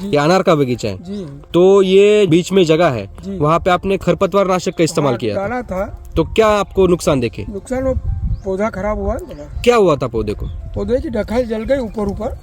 ये अनार का बगीचा है। जी तो ये बीच में जगह है, जी। वहाँ पे आपने खरपतवार नाशक का इस्तेमाल किया था। डाला था। तो क्या आपको नुकसान देखे? नुकसान वो पौधा खराब हुआ ना, क्या हुआ था पौधे को? पौधे की ढकाल जल गई ऊपर ऊपर।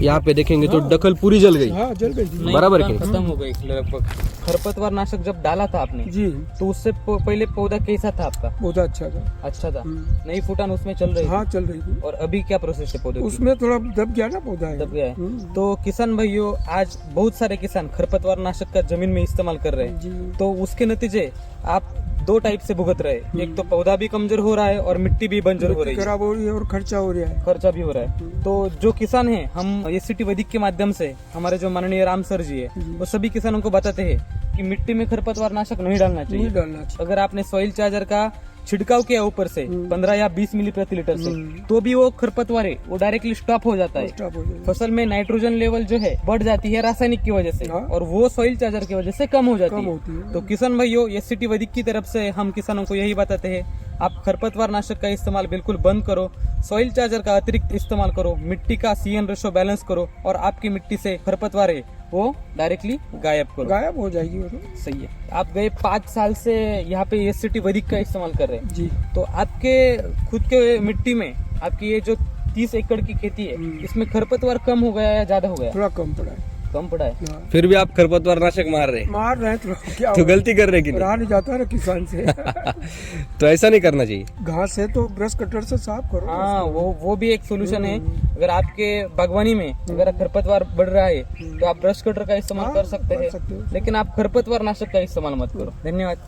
यहाँ पे देखेंगे तो हाँ। डखल पूरी जल गई। हाँ जल गई थी। बराबर है कि खत्म हो गई लगभग। खरपतवार नाशक जब डाला था आपने जी तो उससे पहले पौधा कैसा था आपका? पौधा अच्छा था। अच्छा था, हम्म। नई फूटान उसमें चल रही हाँ थी। चल रही थी। और अभी क्या प्रोसेस है पौधे की? उसमें थोड़ा दब गया ना पौधा है। दब गया है। हम्म। तो किसान भाइयों, आज बहुत सारे किसान खरपतवार नाशक का जमीन में इस्तेमाल कर रहे हैं, जी तो उसके नतीजे आप दो टाइप से भुगत रहे हैं। एक तो पौधा भी कमजोर हो रहा है और मिट्टी भी बंजर हो रही है, खराब हो रही है और खर्चा हो रहा है। खर्चा भी हो रहा है। तो जो किसान हैं, हम एससीटी वैदिक के माध्यम से हमारे जो माननीय राम सर जी है, वो सभी किसानों को बताते हैं कि मिट्टी में खरपतवार नाशक नहीं डालना चाहिए। नहीं डालना चाहिए। अगर आपने सॉइल चार्जर का छिड़काव किया ऊपर से 15 या 20 मिली प्रति लीटर से, हम्म। तो भी वो खरपतवार है वो डायरेक्टली स्टॉप हो जाता है। स्टॉप हो जाएगा। फसल में नाइट्रोजन लेवल जो है बढ़ जाती है रासायनिक की वजह से, हाँ। और वो सॉइल चार्जर की वजह से कम हो जाती कम है। होती है। तो किसान भाइयों, एससीटी वैदिक की तरफ से हम किसानों को यही बताते हैं, आप खरपतवार नाशक का इस्तेमाल बिल्कुल बंद करो, सॉइल चार्जर का अतिरिक्त इस्तेमाल करो, मिट्टी का CN रेशो बैलेंस करो, और आपकी मिट्टी से खरपतवार है वो डायरेक्टली गायब करो। गायब हो जाएगी वो तो। सही है। आप गए 5 साल से यहाँ पे एससीटी वैदिक का इस्तेमाल कर रहे हैं, जी तो आपके खुद के मिट्टी में आपकी ये जो 30 एकड़ की खेती है, इसमें खरपतवार कम हो गया या ज्यादा हो गया? थोड़ा कम पड़ा है। कम पड़ा है। हाँ। फिर भी आप खरपतवार नाशक मार रहे हैं, मार रहे हैं तो क्या तो हो? गलती कर रहे हैं कि नहीं? रहा नहीं जाता ना किसान से। तो ऐसा नहीं करना चाहिए। घास है तो ब्रश कटर से साफ करो। हाँ, वो भी एक सोल्यूशन है। अगर आपके बागवानी में अगर खरपतवार बढ़ रहा है तो आप ब्रश कटर का इस्तेमाल हाँ, कर सकते कर हैं, सकते हो। लेकिन आप खरपतवार नाशक का इस्तेमाल मत करो। धन्यवाद।